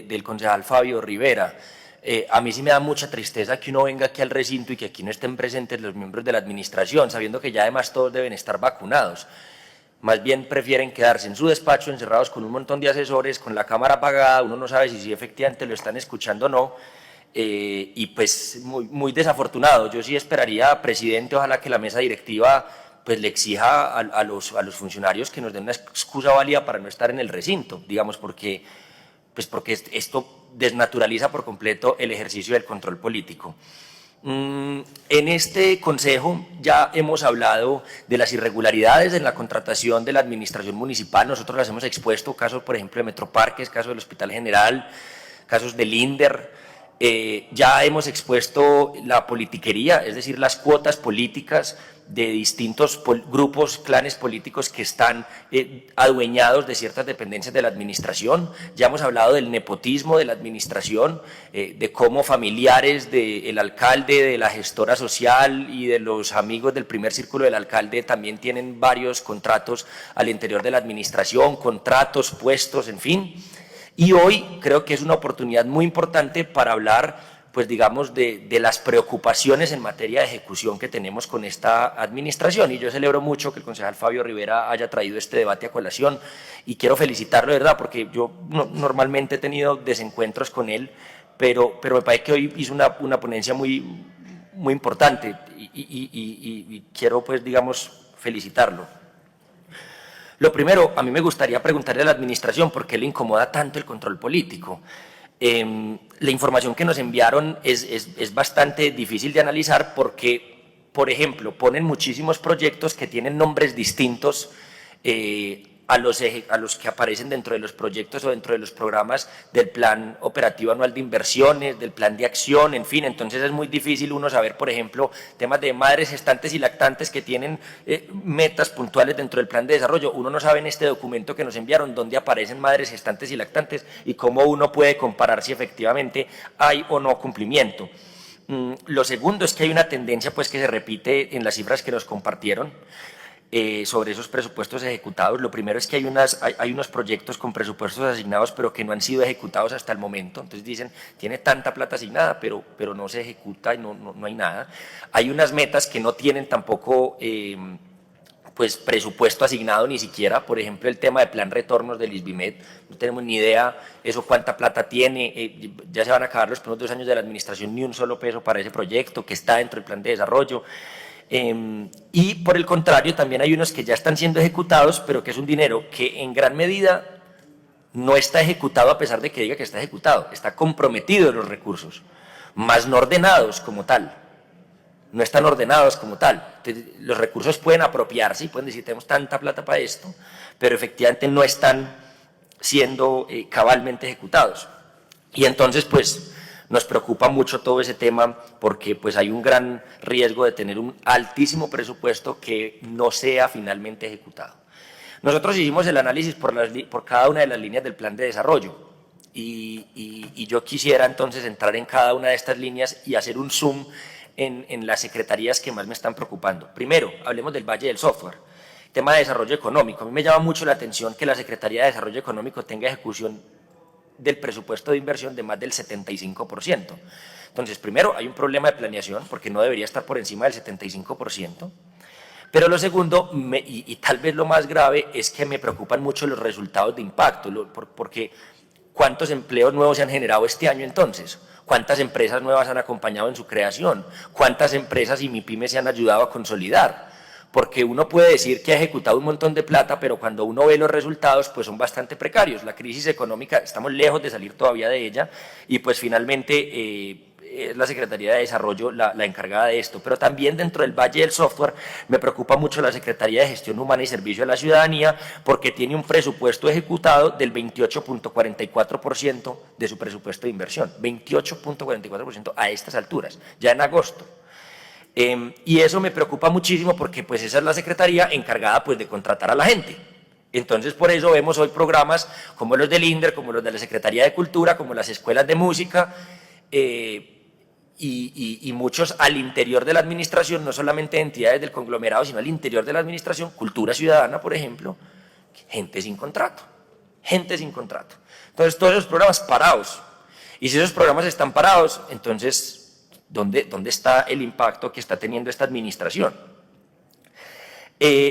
del concejal Fabio Rivera. A mí sí me da mucha tristeza que uno venga aquí al recinto y que aquí no estén presentes los miembros de la administración, sabiendo que ya además todos deben estar vacunados. Más bien prefieren quedarse en su despacho encerrados con un montón de asesores, con la cámara apagada, uno no sabe si efectivamente lo están escuchando o no, y pues muy desafortunado. Yo sí esperaría, presidente, ojalá que la mesa directiva pues le exija a los funcionarios que nos den una excusa válida para no estar en el recinto, digamos, porque esto desnaturaliza por completo el ejercicio del control político. En este consejo ya hemos hablado de las irregularidades en la contratación de la administración municipal. Nosotros las hemos expuesto, casos por ejemplo de Metroparques, casos del Hospital General, casos del INDER. Ya hemos expuesto la politiquería, es decir, las cuotas políticas de distintos grupos, clanes políticos que están adueñados de ciertas dependencias de la administración. Ya hemos hablado del nepotismo de la administración, de cómo familiares del alcalde, de la gestora social y de los amigos del primer círculo del alcalde también tienen varios contratos al interior de la administración, contratos, puestos, en fin. Y hoy creo que es una oportunidad muy importante para hablar, pues digamos, de las preocupaciones en materia de ejecución que tenemos con esta administración. Y yo celebro mucho que el concejal Fabio Rivera haya traído este debate a colación y quiero felicitarlo de verdad, porque yo normalmente he tenido desencuentros con él, pero me parece que hoy hizo una ponencia muy importante y quiero, pues digamos, felicitarlo. Lo primero, a mí me gustaría preguntarle a la administración por qué le incomoda tanto el control político. La información que nos enviaron es bastante difícil de analizar porque, por ejemplo, ponen muchísimos proyectos que tienen nombres distintos a los que aparecen dentro de los proyectos o dentro de los programas del Plan Operativo Anual de Inversiones, del Plan de Acción, en fin. Entonces es muy difícil uno saber, por ejemplo, temas de madres gestantes y lactantes que tienen metas puntuales dentro del Plan de Desarrollo. Uno no sabe en este documento que nos enviaron dónde aparecen madres gestantes y lactantes y cómo uno puede comparar si efectivamente hay o no cumplimiento. Lo segundo es que hay una tendencia pues que se repite en las cifras que nos compartieron sobre esos presupuestos ejecutados. Lo primero es que hay unos proyectos con presupuestos asignados pero que no han sido ejecutados hasta el momento. Entonces dicen, tiene tanta plata asignada pero no se ejecuta y no hay nada. Hay unas metas que no tienen tampoco pues presupuesto asignado ni siquiera. Por ejemplo, el tema de plan retornos del ISBIMED, no tenemos ni idea eso cuánta plata tiene, ya se van a acabar los primeros 2 años de la administración, ni un solo peso para ese proyecto que está dentro del plan de desarrollo. Y por el contrario, también hay unos que ya están siendo ejecutados, pero que es un dinero que en gran medida no está ejecutado a pesar de que diga que está ejecutado, está comprometido en los recursos, más no ordenados como tal. No están ordenados como tal. Entonces, los recursos pueden apropiarse y pueden decir, tenemos tanta plata para esto, pero efectivamente no están siendo cabalmente ejecutados. Y entonces, pues, nos preocupa mucho todo ese tema porque pues hay un gran riesgo de tener un altísimo presupuesto que no sea finalmente ejecutado. Nosotros hicimos el análisis por cada una de las líneas del plan de desarrollo y yo quisiera entonces entrar en cada una de estas líneas y hacer un zoom en las secretarías que más me están preocupando. Primero, hablemos del Valle del Software. Tema de desarrollo económico. A mí me llama mucho la atención que la Secretaría de Desarrollo Económico tenga ejecución del presupuesto de inversión de más del 75%. Entonces, primero, hay un problema de planeación porque no debería estar por encima del 75%. Pero lo segundo, y tal vez lo más grave, es que me preocupan mucho los resultados de impacto, porque ¿cuántos empleos nuevos se han generado este año entonces? ¿Cuántas empresas nuevas han acompañado en su creación? ¿Cuántas empresas y MIPYMES se han ayudado a consolidar? Porque uno puede decir que ha ejecutado un montón de plata, pero cuando uno ve los resultados, pues son bastante precarios. La crisis económica, estamos lejos de salir todavía de ella, y pues finalmente es la Secretaría de Desarrollo la encargada de esto. Pero también dentro del Valle del Software me preocupa mucho la Secretaría de Gestión Humana y Servicio a la Ciudadanía, porque tiene un presupuesto ejecutado del 28.44% de su presupuesto de inversión. 28.44% a estas alturas, ya en agosto. Y eso me preocupa muchísimo porque pues esa es la secretaría encargada pues de contratar a la gente. Entonces por eso vemos hoy programas como los del INDER, como los de la Secretaría de Cultura, como las escuelas de música y muchos al interior de la administración, no solamente entidades del conglomerado, sino al interior de la administración, Cultura Ciudadana por ejemplo, gente sin contrato. Gente sin contrato. Entonces, todos esos programas parados. Y si esos programas están parados, entonces, ¿dónde está el impacto que está teniendo esta administración?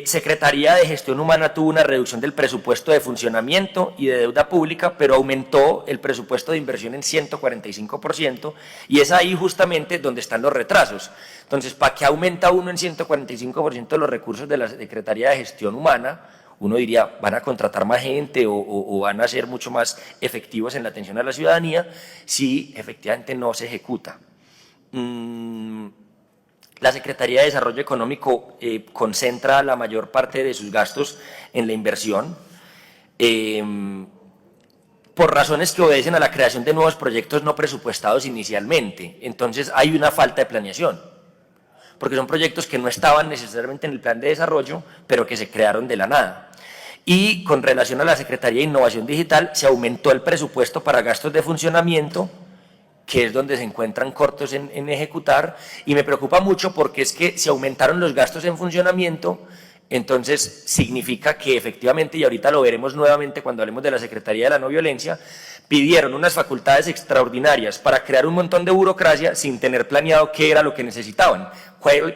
Secretaría de Gestión Humana tuvo una reducción del presupuesto de funcionamiento y de deuda pública, pero aumentó el presupuesto de inversión en 145%, y es ahí justamente donde están los retrasos. Entonces, ¿para qué aumenta uno en 145% los recursos de la Secretaría de Gestión Humana? Uno diría, van a contratar más gente o van a ser mucho más efectivos en la atención a la ciudadanía, si efectivamente no se ejecuta. La Secretaría de Desarrollo Económico concentra la mayor parte de sus gastos en la inversión, por razones que obedecen a la creación de nuevos proyectos no presupuestados inicialmente. Entonces hay una falta de planeación, porque son proyectos que no estaban necesariamente en el plan de desarrollo, pero que se crearon de la nada. Y con relación a la Secretaría de Innovación Digital, se aumentó el presupuesto para gastos de funcionamiento, que es donde se encuentran cortos en ejecutar, y me preocupa mucho porque es que si aumentaron los gastos en funcionamiento, entonces significa que efectivamente, y ahorita lo veremos nuevamente cuando hablemos de la Secretaría de la No Violencia, pidieron unas facultades extraordinarias para crear un montón de burocracia sin tener planeado qué era lo que necesitaban,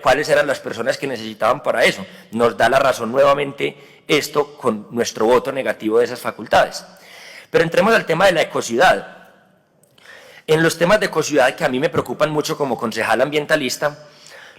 cuáles eran las personas que necesitaban para eso. Nos da la razón nuevamente esto con nuestro voto negativo de esas facultades. Pero entremos al tema de la ecociudad. En los temas de ecociudad que a mí me preocupan mucho como concejal ambientalista,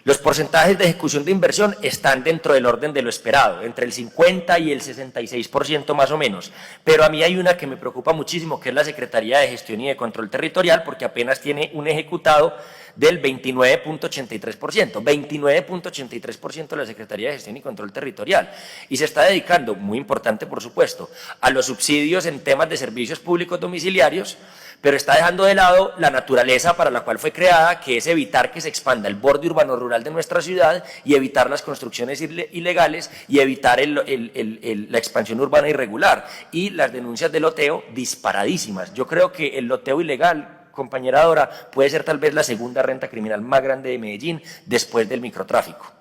los porcentajes de ejecución de inversión están dentro del orden de lo esperado, entre el 50 y el 66% más o menos, pero a mí hay una que me preocupa muchísimo, que es la Secretaría de Gestión y de Control Territorial, porque apenas tiene un ejecutado del 29.83%, 29.83% de la Secretaría de Gestión y Control Territorial, y se está dedicando, muy importante por supuesto, a los subsidios en temas de servicios públicos domiciliarios, pero está dejando de lado la naturaleza para la cual fue creada, que es evitar que se expanda el borde urbano rural de nuestra ciudad y evitar las construcciones ilegales y evitar la expansión urbana irregular, y las denuncias de loteo disparadísimas. Yo creo que el loteo ilegal, compañera Dora, puede ser tal vez la segunda renta criminal más grande de Medellín después del microtráfico.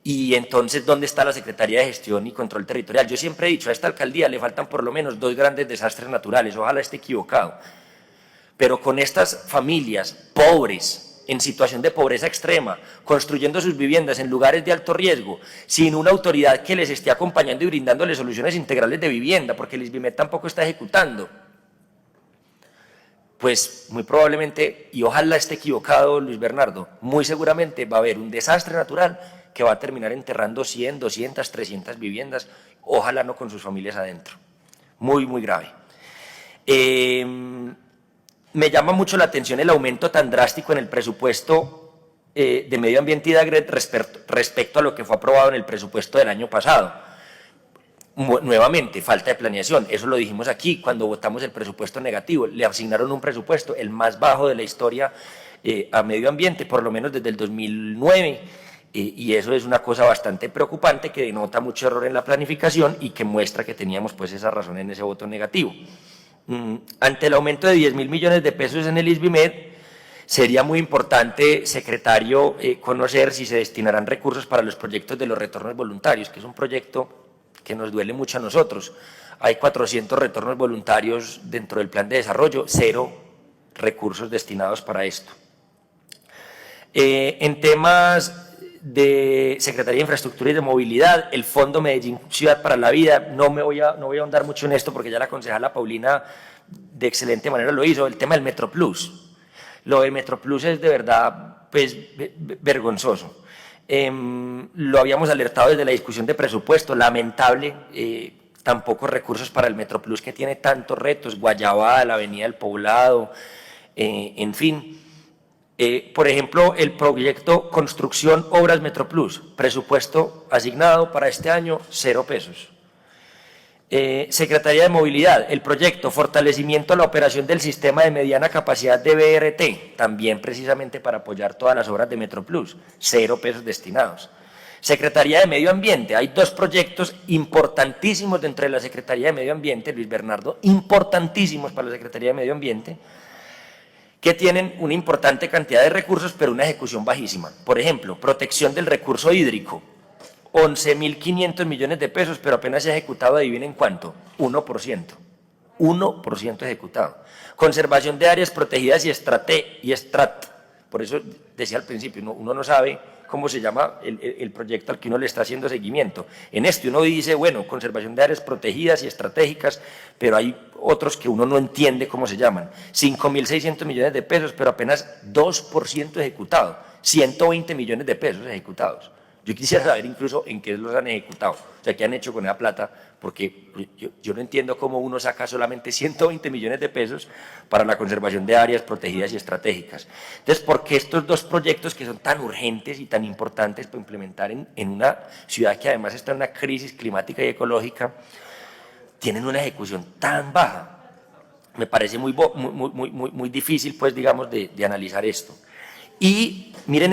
Y entonces, ¿dónde está la Secretaría de Gestión y Control Territorial? Yo siempre he dicho, a esta alcaldía le faltan por lo menos 2 grandes desastres naturales, ojalá esté equivocado, pero con estas familias pobres, en situación de pobreza extrema, construyendo sus viviendas en lugares de alto riesgo, sin una autoridad que les esté acompañando y brindándoles soluciones integrales de vivienda, porque el ISBIMED tampoco está ejecutando, pues muy probablemente, y ojalá esté equivocado Luis Bernardo, muy seguramente va a haber un desastre natural que va a terminar enterrando 100, 200, 300 viviendas, ojalá no con sus familias adentro. Muy, muy grave. Me llama mucho la atención el aumento tan drástico en el presupuesto de Medio Ambiente y DAGRET respecto a lo que fue aprobado en el presupuesto del año pasado. Nuevamente, falta de planeación, eso lo dijimos aquí cuando votamos el presupuesto negativo, le asignaron un presupuesto, el más bajo de la historia a Medio Ambiente, por lo menos desde el 2009, y eso es una cosa bastante preocupante que denota mucho error en la planificación y que muestra que teníamos pues esa razón en ese voto negativo. Ante el aumento de 10.000 millones de pesos en el ISBIMED, sería muy importante, secretario, conocer si se destinarán recursos para los proyectos de los retornos voluntarios, que es un proyecto que nos duele mucho a nosotros. Hay 400 retornos voluntarios dentro del plan de desarrollo, 0 recursos destinados para esto. En temas de Secretaría de Infraestructura y de Movilidad, el Fondo Medellín Ciudad para la Vida, no voy a ahondar mucho en esto porque ya la concejala Paulina de excelente manera lo hizo, el tema del Metro Plus. Lo del Metro Plus es de verdad pues, vergonzoso. Lo habíamos alertado desde la discusión de presupuesto, lamentable, tampoco recursos para el Metro Plus que tiene tantos retos, Guayabada, la Avenida del Poblado, en fin. Por ejemplo, el proyecto Construcción Obras Metro Plus, presupuesto asignado para este año, 0 pesos. Secretaría de Movilidad, el proyecto Fortalecimiento a la operación del sistema de mediana capacidad de BRT, también precisamente para apoyar todas las obras de Metro Plus, 0 pesos destinados. Secretaría de Medio Ambiente, hay 2 proyectos importantísimos dentro de la Secretaría de Medio Ambiente, Luis Bernardo, importantísimos para la Secretaría de Medio Ambiente, que tienen una importante cantidad de recursos, pero una ejecución bajísima. Por ejemplo, protección del recurso hídrico, 11.500 millones de pesos, pero apenas se ha ejecutado, adivinen cuánto, 1%. 1% ejecutado. Conservación de áreas protegidas y STRAT. Por eso decía al principio, uno no sabe cómo se llama el proyecto al que uno le está haciendo seguimiento. En este uno dice, bueno, conservación de áreas protegidas y estratégicas, pero hay otros que uno no entiende cómo se llaman. 5.600 millones de pesos, pero apenas 2% ejecutado. 120 millones de pesos ejecutados. Yo quisiera saber incluso en qué los han ejecutado, o sea, qué han hecho con esa plata, porque yo no entiendo cómo uno saca solamente 120 millones de pesos para la conservación de áreas protegidas y estratégicas. Entonces, ¿por qué estos dos proyectos que son tan urgentes y tan importantes para implementar en una ciudad que además está en una crisis climática y ecológica, tienen una ejecución tan baja? Me parece muy difícil, pues, digamos, de analizar esto. Y miren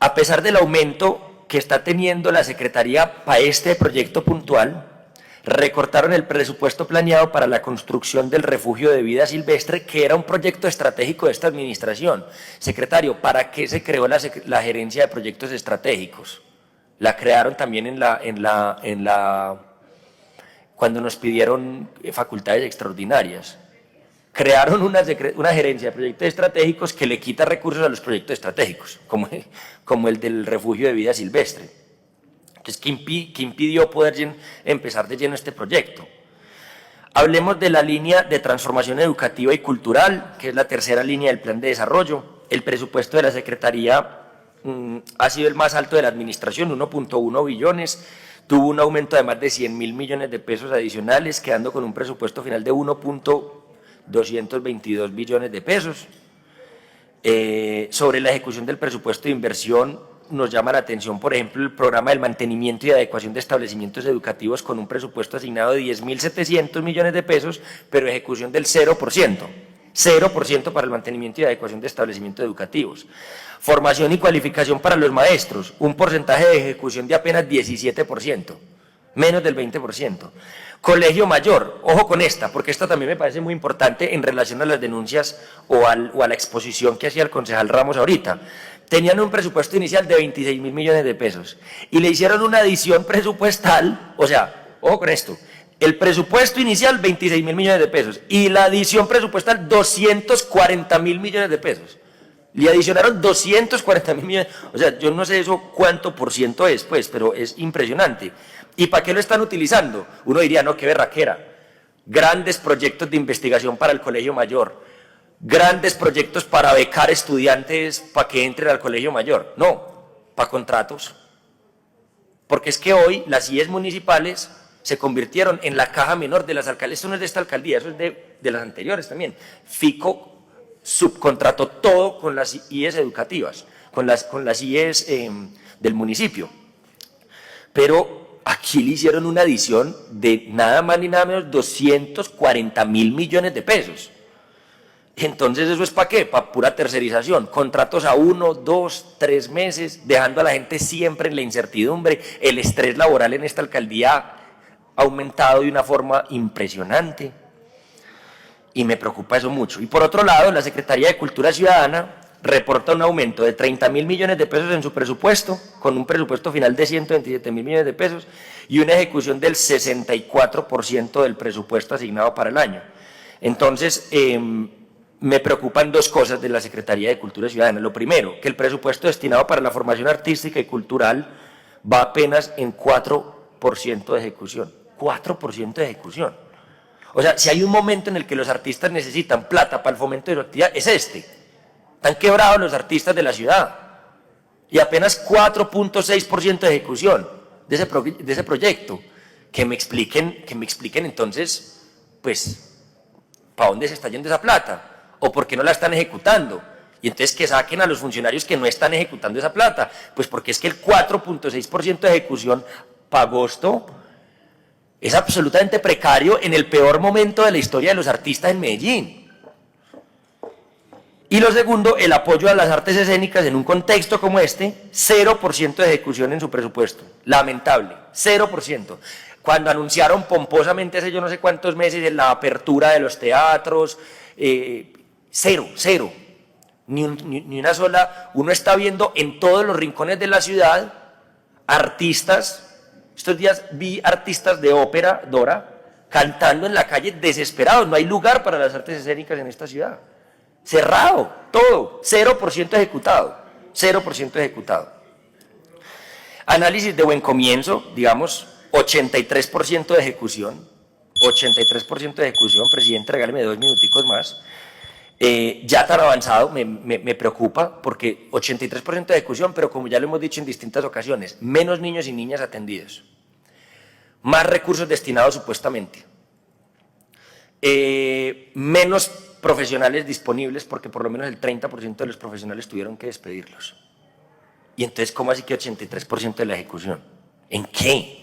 a pesar del aumento que está teniendo la Secretaría para este proyecto puntual, recortaron el presupuesto planeado para la construcción del refugio de vida silvestre, que era un proyecto estratégico de esta administración. Secretario, ¿para qué se creó la gerencia de proyectos estratégicos? La crearon también cuando nos pidieron facultades extraordinarias. Crearon una gerencia de proyectos estratégicos que le quita recursos a los proyectos estratégicos, como el del refugio de vida silvestre. Entonces, ¿qué impidió poder empezar de lleno este proyecto? Hablemos de la línea de transformación educativa y cultural, que es la tercera línea del plan de desarrollo. El presupuesto de la Secretaría ha sido el más alto de la administración, 1.1 billones, tuvo un aumento de más de 100.000 millones de pesos adicionales, quedando con un presupuesto final de 1.222 billones de pesos. Sobre la ejecución del presupuesto de inversión, nos llama la atención, por ejemplo, el programa del mantenimiento y adecuación de establecimientos educativos con un presupuesto asignado de 10.700 millones de pesos, pero ejecución del 0%. 0% para el mantenimiento y adecuación de establecimientos educativos. Formación y cualificación para los maestros, un porcentaje de ejecución de apenas 17%, menos del 20%. Colegio Mayor, ojo con esta, porque esta también me parece muy importante en relación a las denuncias o a la exposición que hacía el concejal Ramos ahorita. Tenían un presupuesto inicial de 26.000 millones de pesos y le hicieron una adición presupuestal, o sea, ojo con esto, el presupuesto inicial 26.000 millones de pesos y la adición presupuestal 240.000 millones de pesos. Le adicionaron 240.000 millones, o sea, yo no sé eso cuánto por ciento es, pues, pero es impresionante. ¿Y para qué lo están utilizando? Uno diría, no, qué berraquera. Grandes proyectos de investigación para el Colegio Mayor, grandes proyectos para becar estudiantes para que entren al Colegio Mayor. No, para contratos. Porque es que hoy las IES municipales se convirtieron en la caja menor de las alcaldías. Esto no es de esta alcaldía, eso es de las anteriores también. FICO subcontrató todo con las IES educativas, con las IES del municipio. Pero aquí le hicieron una adición de nada más ni nada menos 240.000 millones de pesos. Entonces, ¿eso es para qué? Para pura tercerización, contratos a 1, 2, 3 meses, dejando a la gente siempre en la incertidumbre. El estrés laboral en esta alcaldía ha aumentado de una forma impresionante y me preocupa eso mucho. Y por otro lado, la Secretaría de Cultura Ciudadana reporta un aumento de 30.000 millones de pesos en su presupuesto, con un presupuesto final de 127.000 millones de pesos y una ejecución del 64% del presupuesto asignado para el año. Entonces, me preocupan dos cosas de la Secretaría de Cultura Ciudadana. Lo primero, que el presupuesto destinado para la formación artística y cultural va apenas en 4% de ejecución. 4% de ejecución. O sea, si hay un momento en el que los artistas necesitan plata para el fomento de su actividad, es este. Están quebrados los artistas de la ciudad. Y apenas 4.6% de ejecución de ese proyecto. Que me expliquen entonces, pues, ¿para dónde se está yendo esa plata? ¿O por qué no la están ejecutando? Y entonces que saquen a los funcionarios que no están ejecutando esa plata. Pues porque es que el 4.6% de ejecución para agosto es absolutamente precario en el peor momento de la historia de los artistas en Medellín. Y lo segundo, el apoyo a las artes escénicas en un contexto como este, 0% de ejecución en su presupuesto. Lamentable, 0%. Cuando anunciaron pomposamente hace yo no sé cuántos meses la apertura de los teatros, cero. Ni una sola. Uno está viendo en todos los rincones de la ciudad artistas. Estos días vi artistas de ópera, Dora, cantando en la calle desesperados. No hay lugar para las artes escénicas en esta ciudad. Cerrado, todo, 0% ejecutado, 0% ejecutado. Análisis de buen comienzo, digamos, 83% de ejecución, 83% de ejecución, presidente, regáleme 2 minuticos más. Ya tan avanzado me preocupa porque 83% de ejecución, pero como ya lo hemos dicho en distintas ocasiones, menos niños y niñas atendidos, más recursos destinados supuestamente, menos profesionales disponibles porque por lo menos el 30% de los profesionales tuvieron que despedirlos. Y entonces, ¿cómo así que 83% de la ejecución? ¿En qué?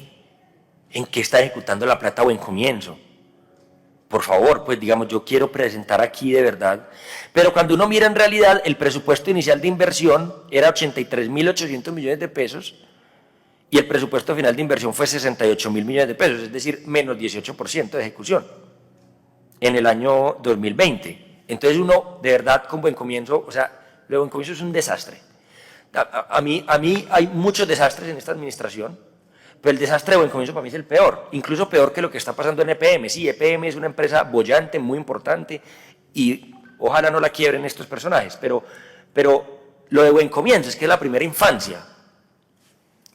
¿En qué está ejecutando la plata buen comienzo? Por favor, pues digamos, yo quiero presentar aquí de verdad, pero cuando uno mira en realidad, el presupuesto inicial de inversión era 83.800 millones de pesos y el presupuesto final de inversión fue 68.000 millones de pesos, es decir, menos 18% de ejecución en el año 2020. Entonces uno, de verdad, con buen comienzo, o sea, lo de buen comienzo es un desastre. A mí hay muchos desastres en esta administración, pero el desastre de buen comienzo para mí es el peor, incluso peor que lo que está pasando en EPM. Sí, EPM es una empresa bollante, muy importante, y ojalá no la quiebren estos personajes, pero lo de buen comienzo es que es la primera infancia.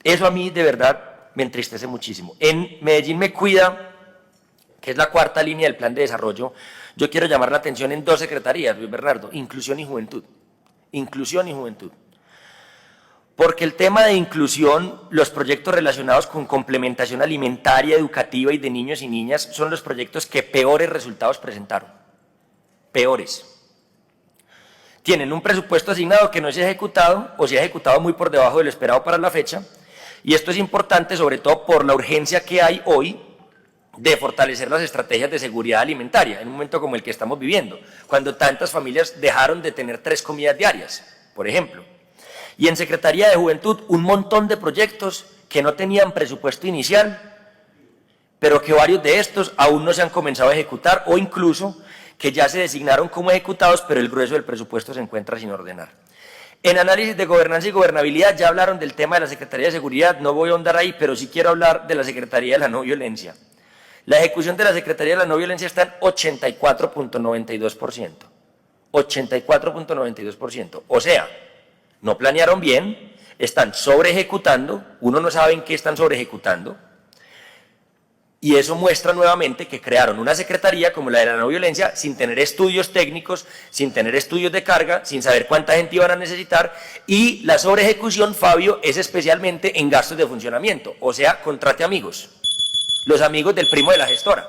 Eso a mí de verdad me entristece muchísimo. En Medellín me cuida, que es la cuarta línea del plan de desarrollo, yo quiero llamar la atención en 2 secretarías, Luis Bernardo: inclusión y juventud. Inclusión y juventud. Porque el tema de inclusión, los proyectos relacionados con complementación alimentaria, educativa y de niños y niñas son los proyectos que peores resultados presentaron. Peores. Tienen un presupuesto asignado que no se ha ejecutado o se ha ejecutado muy por debajo de lo esperado para la fecha, y esto es importante sobre todo por la urgencia que hay hoy de fortalecer las estrategias de seguridad alimentaria en un momento como el que estamos viviendo, cuando tantas familias dejaron de tener 3 comidas diarias, por ejemplo. Y en Secretaría de Juventud un montón de proyectos que no tenían presupuesto inicial, pero que varios de estos aún no se han comenzado a ejecutar o incluso que ya se designaron como ejecutados, pero el grueso del presupuesto se encuentra sin ordenar. En análisis de gobernanza y gobernabilidad ya hablaron del tema de la Secretaría de Seguridad, no voy a ahondar ahí, pero sí quiero hablar de la Secretaría de la No Violencia. La ejecución de la Secretaría de la No Violencia está en 84.92%. 84.92%. O sea, no planearon bien, están sobre ejecutando, uno no sabe en qué están sobre ejecutando, y eso muestra nuevamente que crearon una secretaría como la de la no violencia sin tener estudios técnicos, sin tener estudios de carga, sin saber cuánta gente iban a necesitar, y la sobre ejecución, Fabio, es especialmente en gastos de funcionamiento, o sea, contrate amigos, los amigos del primo de la gestora.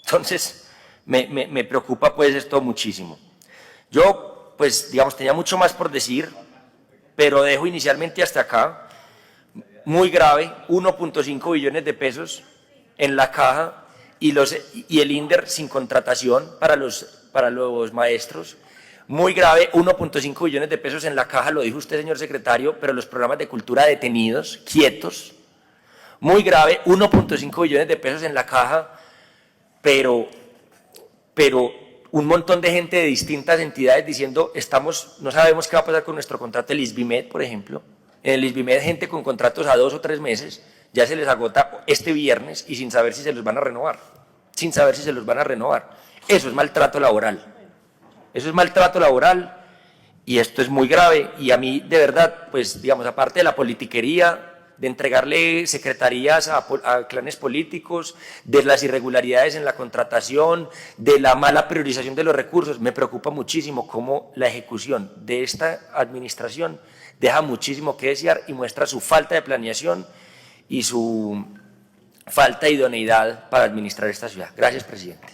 Entonces, me preocupa pues esto muchísimo. Yo, pues, digamos, tenía mucho más por decir, pero dejo inicialmente hasta acá. Muy grave, 1.5 billones de pesos en la caja y el INDER sin contratación para los maestros. Muy grave, 1.5 billones de pesos en la caja, lo dijo usted, señor secretario, pero los programas de cultura detenidos, quietos. Muy grave, 1.5 billones de pesos en la caja, pero un montón de gente de distintas entidades diciendo, no sabemos qué va a pasar con nuestro contrato, el ISBIMED, por ejemplo. En el ISBIMED, gente con contratos a 2 o 3 meses, ya se les agota este viernes y sin saber si se los van a renovar. Sin saber si se los van a renovar. Eso es maltrato laboral. Eso es maltrato laboral y esto es muy grave. Y a mí, de verdad, pues, digamos, aparte de la politiquería, de entregarle secretarías a clanes políticos, de las irregularidades en la contratación, de la mala priorización de los recursos, me preocupa muchísimo cómo la ejecución de esta administración deja muchísimo que desear y muestra su falta de planeación y su falta de idoneidad para administrar esta ciudad. Gracias, presidente.